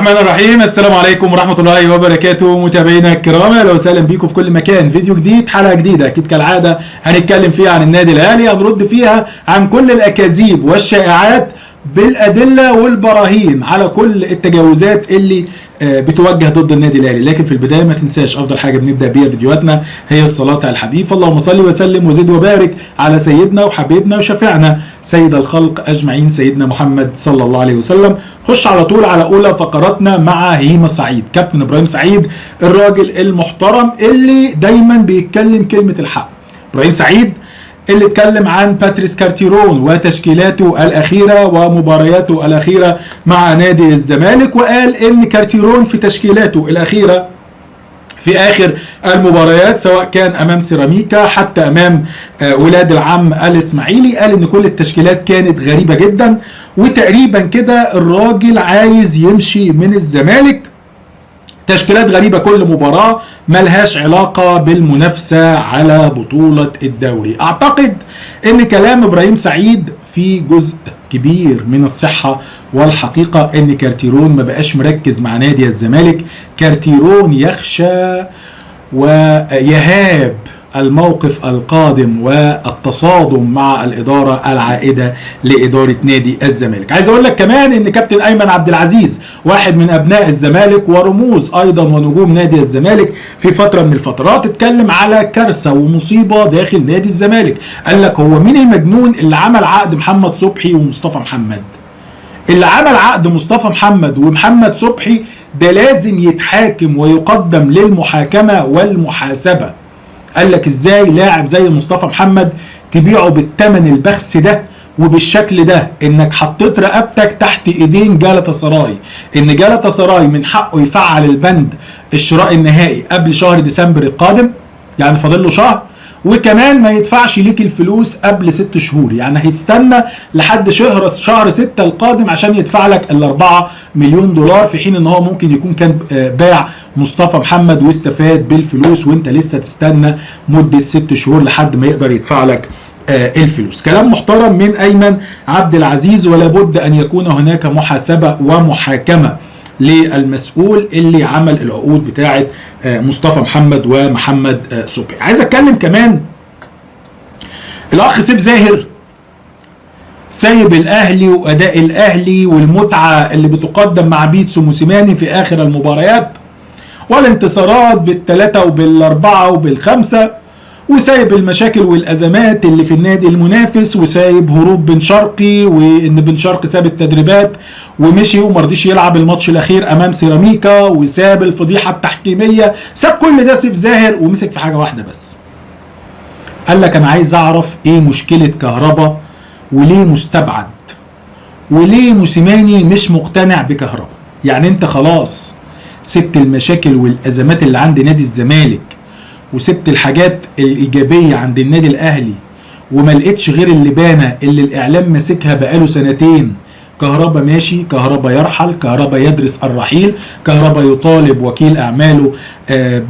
الرحمن الرحيم. السلام عليكم ورحمة الله وبركاته متابعينا الكرام، اهلا وسهلا بيكم في كل مكان. فيديو جديد، حلقة جديدة اكيد كالعادة هنتكلم فيها عن النادي الاهلي، هنرد فيها عن كل الاكاذيب والشائعات بالادله والبراهين على كل التجاوزات اللي بتوجه ضد النادي الاهلي. لكن في البدايه ما تنساش افضل حاجه بنبدا بيها فيديوهاتنا هي الصلاه على الحبيب، اللهم صل وسلم وزد وبارك على سيدنا وحبيبنا وشفيعنا سيد الخلق اجمعين سيدنا محمد صلى الله عليه وسلم. خش على طول على اولى فقراتنا مع هيما سعيد، كابتن ابراهيم سعيد الراجل المحترم اللي دايما بيتكلم كلمه الحق. ابراهيم سعيد اللي اتكلم عن باتريس كارتيرون وتشكيلاته الأخيرة ومبارياته الأخيرة مع نادي الزمالك، وقال إن كارتيرون في تشكيلاته الأخيرة في آخر المباريات سواء كان أمام سيراميكا حتى أمام ولاد العم الإسماعيلي، قال إن كل التشكيلات كانت غريبة جدا، وتقريبا كده الراجل عايز يمشي من الزمالك. تشكيلات غريبة كل مباراة ملهاش علاقة بالمنافسة على بطولة الدوري. اعتقد ان كلام ابراهيم سعيد في جزء كبير من الصحة، والحقيقة ان كارتيرون ما بقاش مركز مع نادي الزمالك. كارتيرون يخشى ويهاب الموقف القادم والتصادم مع الإدارة العائدة لإدارة نادي الزمالك. عايز أقول لك كمان إن كابتن أيمن عبد العزيز واحد من أبناء الزمالك ورموز أيضا ونجوم نادي الزمالك في فترة من الفترات اتكلم على كارثة ومصيبة داخل نادي الزمالك. قال لك هو مين المجنون اللي عمل عقد محمد صبحي ومصطفى محمد؟ اللي عمل عقد مصطفى محمد ومحمد صبحي ده لازم يتحاكم ويقدم للمحاكمة والمحاسبة. قال لك ازاي لاعب زي مصطفى محمد تبيعه بالثمن البخس ده وبالشكل ده، انك حطيت رقبتك تحت ايدين جالاتا سراي، ان جالاتا سراي من حقه يفعل البند الشراء النهائي قبل شهر ديسمبر القادم، يعني فاضل له شهر، وكمان ما يدفعش ليك الفلوس قبل 6 شهور، يعني هيستنى لحد شهر 6 القادم عشان يدفع لك ال4 مليون دولار، في حين ان هو ممكن يكون كان باع مصطفى محمد واستفاد بالفلوس وانت لسه تستنى مدة 6 شهور لحد ما يقدر يدفع لك الفلوس. كلام محترم من أيمن عبد العزيز، ولا بد أن يكون هناك محاسبة ومحاكمة للمسؤول اللي عمل العقود بتاعه مصطفى محمد ومحمد صبحي. عايز اتكلم كمان الاخ سيف زاهر سايب الاهلي واداء الاهلي والمتعه اللي بتقدم مع بيتسو موسيماني في اخر المباريات والانتصارات بالثلاثه وبالاربعه وبالخمسه، وسايب المشاكل والازمات اللي في النادي المنافس، وسايب هروب بن شرقي، وان بن شرقي ساب التدريبات ومشي ومرضيش يلعب الماتش الاخير امام سيراميكا، وساب الفضيحه التحكيميه، ساب كل ده سيف زاهر ومسك في حاجه واحده بس. قال لك انا عايز اعرف ايه مشكله كهربا وليه مستبعد وليه موسيماني مش مقتنع بكهربا. يعني انت خلاص سبت المشاكل والازمات اللي عند نادي الزمالك وسبت الحاجات الايجابيه عند النادي الاهلي وما لقيتش غير اللبانه اللي الاعلام ماسكها بقاله سنتين. كهربا ماشي، كهربا يرحل، كهربا يدرس الرحيل، كهربا يطالب وكيل اعماله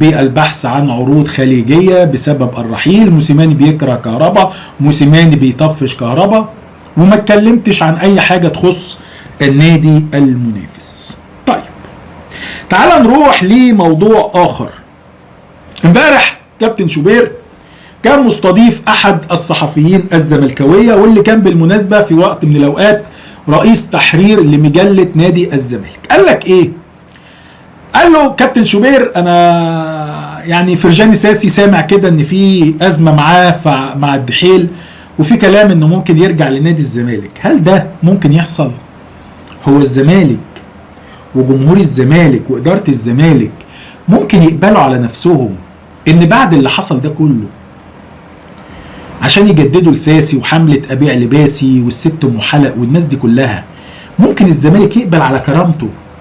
بالبحث عن عروض خليجيه بسبب الرحيل، موسيماني بيكره كهربا، موسيماني بيطفش كهربا، وما اتكلمتش عن اي حاجه تخص النادي المنافس. طيب تعال نروح لموضوع اخر. امبارح كابتن شوبير كان مستضيف احد الصحفيين الزملكاويه، واللي كان بالمناسبه في وقت من الاوقات رئيس تحرير لمجله نادي الزمالك. قال لك ايه؟ قال له كابتن شوبير انا يعني فرجاني ساسي سامع كده ان في ازمه معاه مع الدحيل، وفي كلام انه ممكن يرجع لنادي الزمالك، هل ده ممكن يحصل؟ هو الزمالك وجمهور الزمالك واداره الزمالك ممكن يقبلوا على نفسهم ان بعد اللي حصل ده كله عشان يجددوا لساسي وحملة أبيع لباسي والست ام حلق والناس دي كلها، ممكن الزمالك يقبل على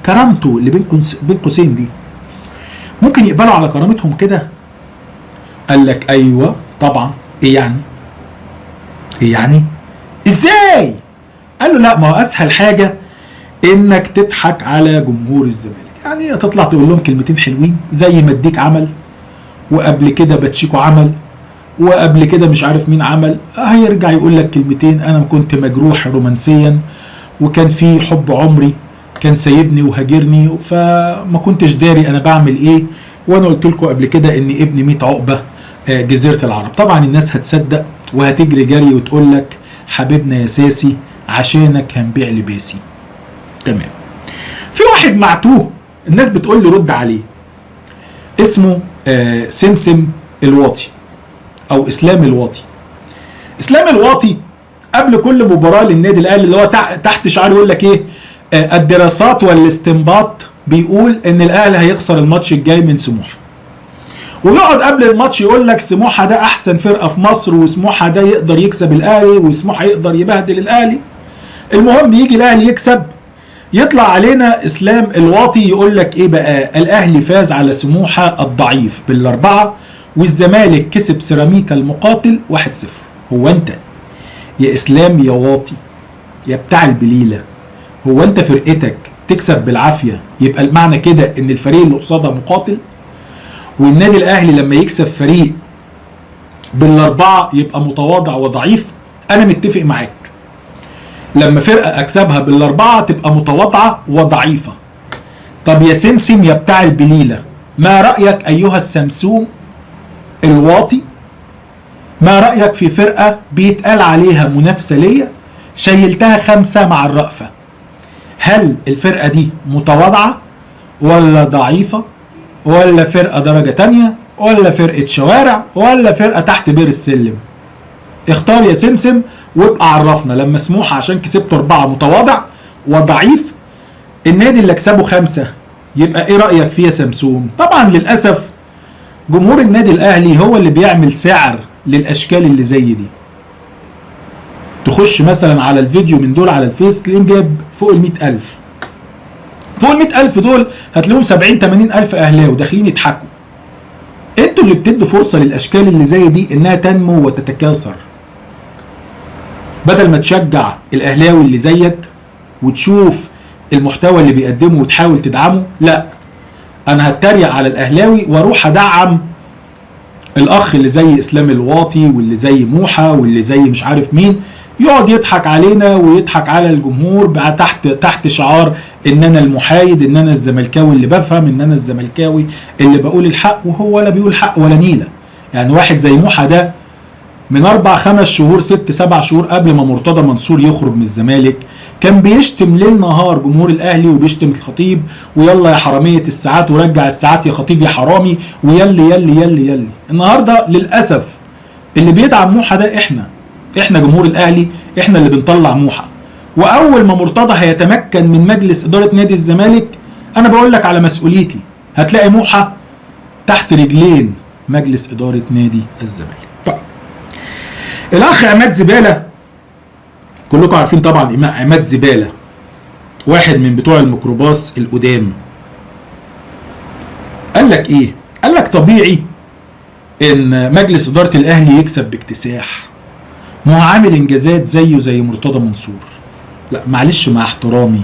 كرامته اللي بين قوسين دي، ممكن يقبلوا على كرامتهم كده؟ قال لك ايوه طبعا. ايه يعني ازاي؟ قال له لا، ما هو اسهل حاجه انك تضحك على جمهور الزمالك، يعني تطلع تقول لهم كلمتين حلوين زي ما اديك عمل، وقبل كده باتشيكو عمل، وقبل كده مش عارف مين عمل، هيرجع يقول لك كلمتين انا كنت مجروح رومانسيا وكان في حب عمري كان سايبني وهاجرني، فما كنتش داري انا بعمل ايه، وانا قلت لكم قبل كده ان ابني 100 عقبه جزيره العرب. طبعا الناس هتصدق وهتجري جري وتقول لك حبيبنا يا ساسي عشانك هنبيع لباسي. تمام. في واحد معتوه الناس بتقول له رد عليه، اسمه سمسم الواطي او اسلام الواطي. اسلام الواطي قبل كل مباراه للنادي الاهلي اللي هو تحت شعار يقول لك ايه، الدراسات والاستنباط بيقول ان الاهلي هيخسر الماتش الجاي من سموحه، ويقعد قبل الماتش يقول لك سموحه ده احسن فرقه في مصر، وسموحه ده يقدر يكسب الاهلي، وسموحه يقدر يبهدل الاهلي. المهم يجي الاهلي يكسب، يطلع علينا اسلام الواطي يقول لك ايه بقى، الاهلي فاز على سموحه الضعيف بالاربعه، والزمالك كسب سيراميكا المقاتل 1-0. هو انت يا اسلام يا واطي يا بتاع البليله، هو انت فرقتك تكسب بالعافيه يبقى المعنى كده ان الفريق اللي قصادها مقاتل؟ والنادي الاهلي لما يكسب فريق بالاربعه يبقى متواضع وضعيف؟ انا متفق معاك، لما فرقه اكسبها بالاربعه تبقى متواضعه وضعيفه. طب يا سمسم يا بتاع البليله، ما رايك ايها السمسوم الواطي، ما رايك في فرقه بيتقال عليها منافسه ليا شيلتها 5 مع الرأفه؟ هل الفرقه دي متواضعه ولا ضعيفه ولا فرقه درجه تانية ولا فرقه شوارع ولا فرقه تحت بير السلم؟ اختار يا سمسم وابقى عرفنا. لما سموحه عشان كسبته 4 متواضع وضعيف، النادي اللي كسبه 5 يبقى ايه رايك فيه يا سمسوم؟ طبعا للاسف جمهور النادي الاهلي هو اللي بيعمل سعر للاشكال اللي زي دي. تخش مثلا على الفيديو من دول على الفيس تلاقيهم جايب فوق ال 100,000. فوق ال 100,000 دول هتلاقيهم 70-80 ألف أهلاوي داخلين يضحكوا. انتوا اللي بتدوا فرصة للأشكال اللي زي دي إنها تنمو وتتكاثر، بدل ما تشجع الأهلاوي اللي زيك وتشوف المحتوى اللي بيقدمه وتحاول تدعمه. لا، أنا هتريق على الأهلاوي وأروح أدعم الأخ اللي زي إسلام الواطي واللي زي موحى واللي زي مش عارف مين، يقعد يضحك علينا ويضحك على الجمهور بقى تحت شعار ان انا المحايد، ان انا الزملكاوي اللي بفهم، ان انا الزملكاوي اللي بقول الحق، وهو ولا بيقول حق ولا نيله. يعني واحد زي موحى ده من 4-5 شهور 6-7 شهور قبل ما مرتضى منصور يخرج من الزمالك كان بيشتم ليل نهار جمهور الاهلي وبيشتم الخطيب، ويلا يا حراميه الساعات ورجع الساعات يا خطيب يا حرامي، ويلي يلي يلي يلي. النهارده للاسف اللي بيدعم موحى ده احنا جمهور الاهلي، احنا اللي بنطلع موحى. واول ما مرتضى هيتمكن من مجلس اداره نادي الزمالك، انا بقول لك على مسؤوليتي، هتلاقي موحى تحت رجلين مجلس اداره نادي الزمالك. طيب الاخ عماد زباله، كلكم عارفين طبعا عماد زباله واحد من بتوع الميكروباص القدام، قال لك ايه؟ قال لك طبيعي ان مجلس اداره الاهلي يكسب باكتساح، ما هو عامل انجازات زيه زي مرتضى منصور. لا معلش مع احترامي،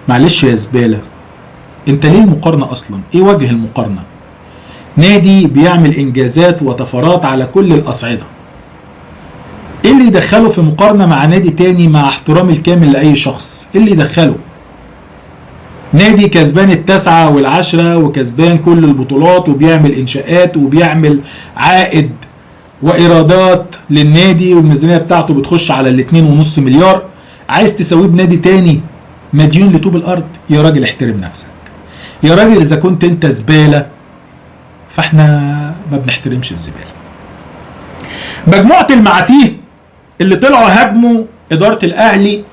معلش يا زباله، انت ليه المقارنه اصلا؟ ايه وجه المقارنه؟ نادي بيعمل انجازات وطفرات على كل الاصعده، ايه اللي يدخله في مقارنه مع نادي تاني؟ مع احترامي الكامل لاي شخص، ايه اللي يدخله؟ نادي كسبان 9 و10 وكسبان كل البطولات وبيعمل انشاءات وبيعمل عائد وايرادات للنادي، والميزانيه بتاعته بتخش على 2.5 مليار، عايز تسويه بنادي تاني مديون لطوب الارض؟ يا راجل احترم نفسك يا راجل، اذا كنت انت زباله فاحنا ما بنحترمش الزباله. مجموعه المعاتيه اللي طلعوا هاجموا اداره الاهلي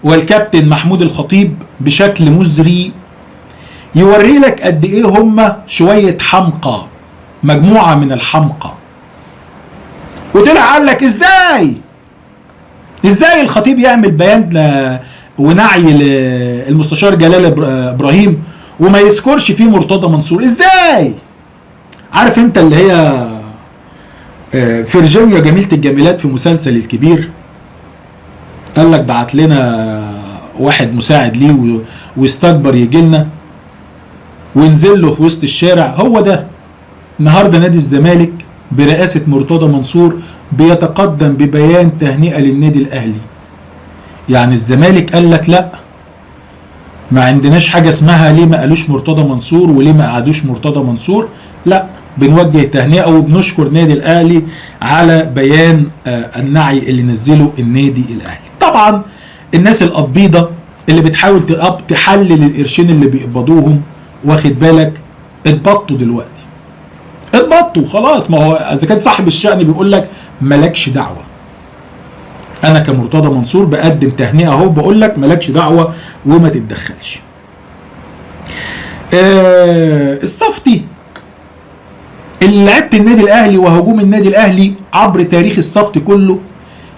والكابتن محمود الخطيب بشكل مزري يوري لك قد ايه هم شويه حمقى، مجموعه من الحمقى. وطلع قال لك ازاي الخطيب يعمل بيان ونعي للمستشار جلال ابراهيم وما يذكرش فيه مرتضى منصور؟ ازاي؟ عارف انت اللي هي فيرجينيا جميلة الجميلات في مسلسل الكبير، قال لك بعت لنا واحد مساعد ليه واستكبر يجي لنا ونزل له في وسط الشارع. هو ده النهارده نادي الزمالك برئاسة مرتضى منصور بيتقدم ببيان تهنئة للنادي الأهلي. يعني الزمالك قال لك لا، ما عندناش حاجة اسمها ليه ما قالوش مرتضى منصور وليه ما قعدوش مرتضى منصور، لا، بنوجه تهنئة وبنشكر نادي الأهلي على بيان النعي اللي نزله النادي الأهلي. طبعا الناس القبيضة اللي بتحاول تحلل القرشين اللي بيقبضوهم، واخد بالك، اتبطوا دلوقتي، اتبطوا خلاص. ما هو اذا كان صاحب الشأن بيقول لك مالكش دعوة، انا كمرتضى منصور بقدم تهنئة اهو، بقول لك مالكش دعوة وما تتدخلش. الصفتي اللي لعبت النادي الاهلي وهجوم النادي الاهلي عبر تاريخ الصفتي كله،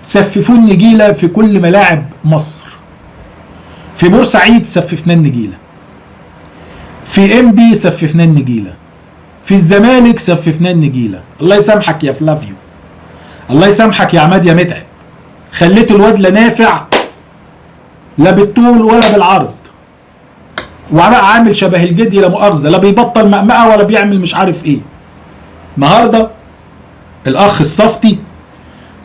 سففوا النجيلة في كل ملاعب مصر. في بورسعيد سففنا النجيلة، في انبي سففنا النجيلة، في الزمالك سففنا النجيلة. الله يسامحك يا فلافيو، الله يسامحك يا عماد يا متعب، خليت الواد لا نافع لا بالطول ولا بالعرض، وبقى عامل شبه الجدي لا مؤاخذة، لا بيبطل مقمقة ولا بيعمل مش عارف ايه. النهارده الاخ الصفتي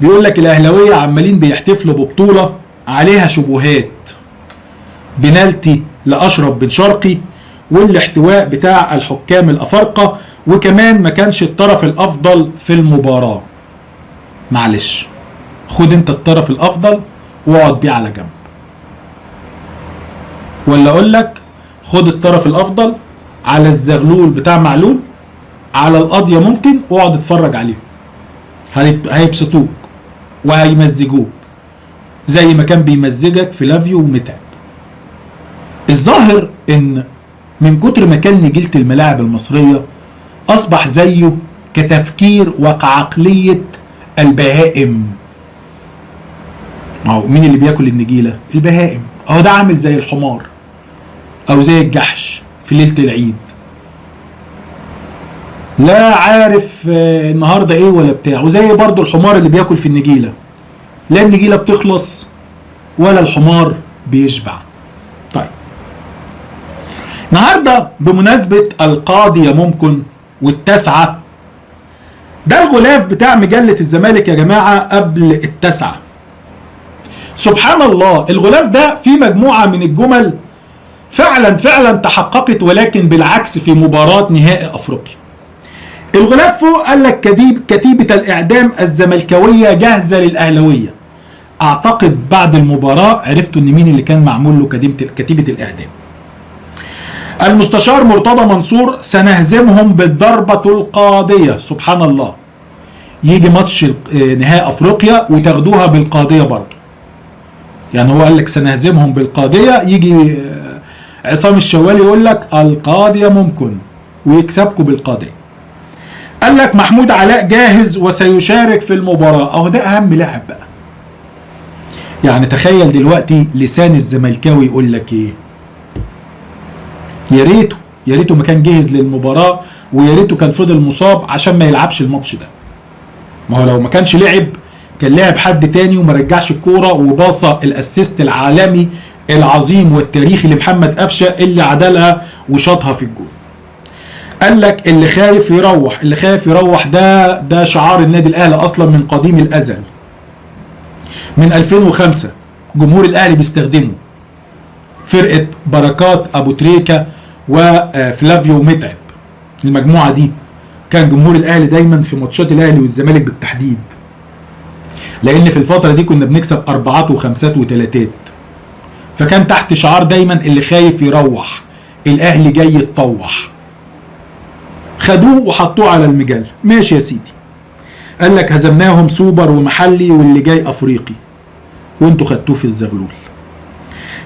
بيقول لك الاهلاويه عمالين بيحتفلوا ببطوله عليها شبهات، بنالتي لاشرف بن شرقي والاحتواء بتاع الحكام الافارقه، وكمان ما كانش الطرف الافضل في المباراه. معلش، خد انت الطرف الافضل واقعد بيه على جنب، ولا اقول لك خد الطرف الافضل على الزغلول بتاع معلول، على القضيه ممكن، واقعد اتفرج عليهم، هيبسطوك وهيمزجوك زي ما كان بيمزجك فلافيو ومتعب. الظاهر ان من كتر ما كان نجيلة الملاعب المصرية اصبح زيه كتفكير وكعقلية البهائم. مين اللي بياكل النجيلة؟ البهائم. اهو ده عامل زي الحمار او زي الجحش في ليلة العيد، لا عارف النهاردة ايه ولا بتاع، وزي برضو الحمار اللي بياكل في النجيلة، لا النجيلة بتخلص ولا الحمار بيشبع. طيب النهاردة بمناسبة القاضية ممكن والتاسعة، ده الغلاف بتاع مجلة الزمالك يا جماعة قبل التاسعة. سبحان الله، الغلاف ده فيه مجموعة من الجمل فعلا تحققت، ولكن بالعكس في مباراة نهائي افريقيا. الغلاف فوق قال لك كتيبة الاعدام الزملكاوية جاهزة للاهلاوية. اعتقد بعد المباراة عرفتوا ان مين اللي كان معمول له كتيبة الاعدام. المستشار مرتضى منصور: سنهزمهم بالضربة القاضية. سبحان الله، يجي ماتش نهائي افريقيا وتاخدوها بالقاضية برضو. يعني هو قال لك سنهزمهم بالقاضية، يجي عصام الشوالي يقول لك القاضية ممكن ويكسبكم بالقاضية. قال لك محمود علاء جاهز وسيشارك في المباراة. اهو ده اهم لاعب بقى. يعني تخيل دلوقتي لسان الزملكاوي يقول لك ايه؟ يا ريته ما كان جاهز للمباراة، ويا ريته كان فضل مصاب عشان ما يلعبش الماتش ده. ما هو لو ما كانش لعب كان لعب حد تاني وما رجعش الكورة وباصة الاسيست العالمي العظيم والتاريخي لمحمد قفشة اللي عدلها وشاطها في الجول. قال لك اللي خايف يروح، اللي خايف يروح، ده شعار النادي الاهلي اصلا من قديم الازل. من 2005 جمهور الاهلي بيستخدمه. فرقة بركات ابو تريكة وفلافيو متعب، المجموعة دي كان جمهور الاهلي دايما في ماتشات الاهلي والزمالك بالتحديد، لان في الفترة دي كنا بنكسب 4 و5 و3، فكان تحت شعار دايما اللي خايف يروح، الاهلي جاي يتطوح. خدوه وحطوه على المجال. ماشي يا سيدي، قال لك هزمناهم سوبر ومحلي واللي جاي افريقي، وانتوا خدتوه في الزغلول.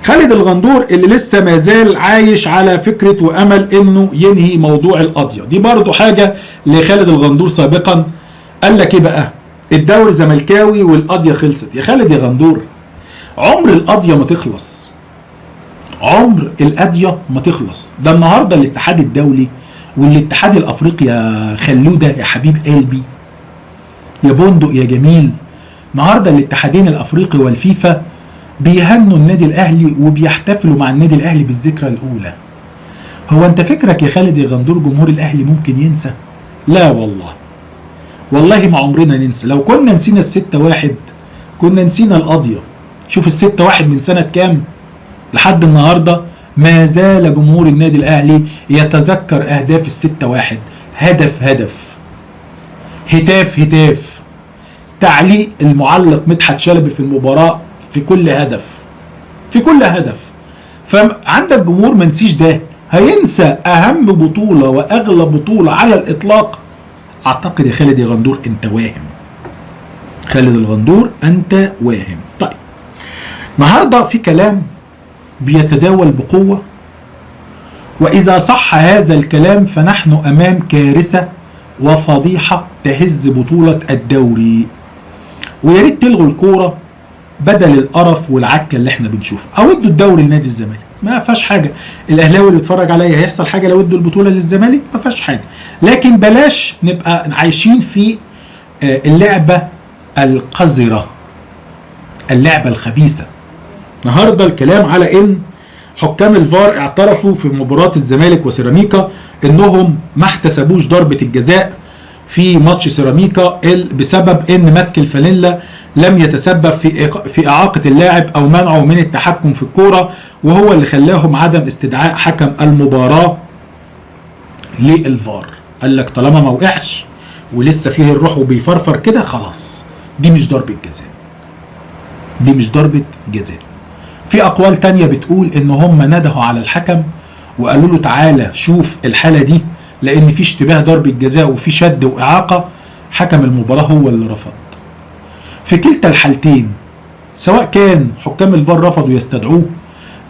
خالد الغندور اللي لسه ما زال عايش على فكرة وامل انه ينهي موضوع القضية دي، برضو حاجة لخالد الغندور سابقا. قال لك ايه بقى؟ الدوري زملكاوي والقضية خلصت. يا خالد يا غندور، عمر القضية ما تخلص، عمر القضية ما تخلص. ده النهاردة الاتحاد الدولي والاتحاد الافريقي يا خلودة يا حبيب قلبي يا بندق يا جميل، النهارده الاتحادين الافريقي والفيفا بيهنوا النادي الاهلي وبيحتفلوا مع النادي الاهلي بالذكرى الاولى. هو انت فكرك يا خالد يا غندور جمهور الاهلي ممكن ينسى؟ لا والله ما عمرنا ننسى. لو كنا نسينا ال6-1 كنا نسينا القضية. شوف ال6-1 من سنة كام لحد النهارده ما زال جمهور النادي الاهلي يتذكر اهداف ال6-1. هدف هتاف، تعليق المعلق مدحت شلبي في المباراة في كل هدف. فعندك جمهور منسيش ده، هينسى اهم بطولة واغلى بطولة على الاطلاق؟ اعتقد يا خالد يا غندور انت واهم. خالد الغندور انت واهم. طيب النهارده في كلام بيتداول بقوة، واذا صح هذا الكلام فنحن امام كارثة وفضيحة تهز بطولة الدوري. ويا ريت تلغوا الكورة بدل القرف والعكة اللي احنا بنشوفها، او ادوا الدوري لنادي الزمالك، ما فيهاش حاجة. الاهلاوي اللي بيتفرج عليا هيحصل حاجة لو ادوا البطولة للزمالك؟ ما فيهاش حاجة. لكن بلاش نبقى عايشين في اللعبة القذرة، اللعبة الخبيثة. النهارده الكلام على ان حكام الفار اعترفوا في مباراة الزمالك وسيراميكا انهم ما احتسبوش ضربة الجزاء في ماتش سيراميكا بسبب ان مسك الفانيلا لم يتسبب في اعاقة اللاعب او منعه من التحكم في الكورة، وهو اللي خلاهم عدم استدعاء حكم المباراة للفار. قال لك طالما ما وقعش ولسه فيه الروح وبيفرفر كده خلاص دي مش ضربة جزاء. في اقوال تانية بتقول ان هم ندهوا على الحكم وقالوا له تعالى شوف الحالة دي لان في اشتباه ضربة جزاء وفي شد واعاقة. حكم المباراة هو اللي رفض. في كلتا الحالتين سواء كان حكام الفار رفضوا يستدعوه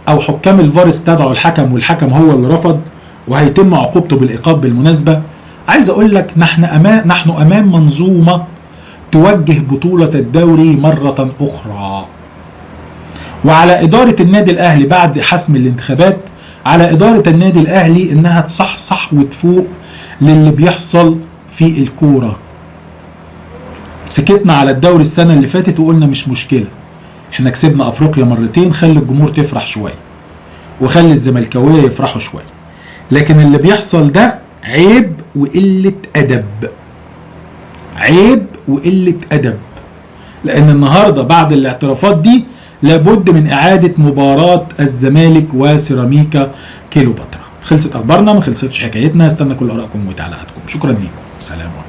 او حكام الفار استدعوا الحكم والحكم هو اللي رفض وهيتم عقوبته بالايقاف. بالمناسبة عايز اقول لك نحن امام منظومة توجه بطولة الدوري مرة اخرى، وعلى ادارة النادي الاهلي بعد حسم الانتخابات، على ادارة النادي الاهلي انها تصحصح وتفوق للي بيحصل في الكورة. سكتنا على الدوري السنة اللي فاتت وقلنا مش مشكلة، احنا كسبنا افريقيا مرتين، خلي الجمهور تفرح شوية وخلي الزملكاوية يفرحوا شوية. لكن اللي بيحصل ده عيب وقلة ادب، لان النهاردة بعد الاعترافات دي لابد من اعادة مباراة الزمالك وسيراميكا كيلوباترا. خلصت اخبارنا، ما خلصتش حكايتنا. استنى كل ارائكم وتعليقاتكم. شكرا ليكم، سلام عليكم.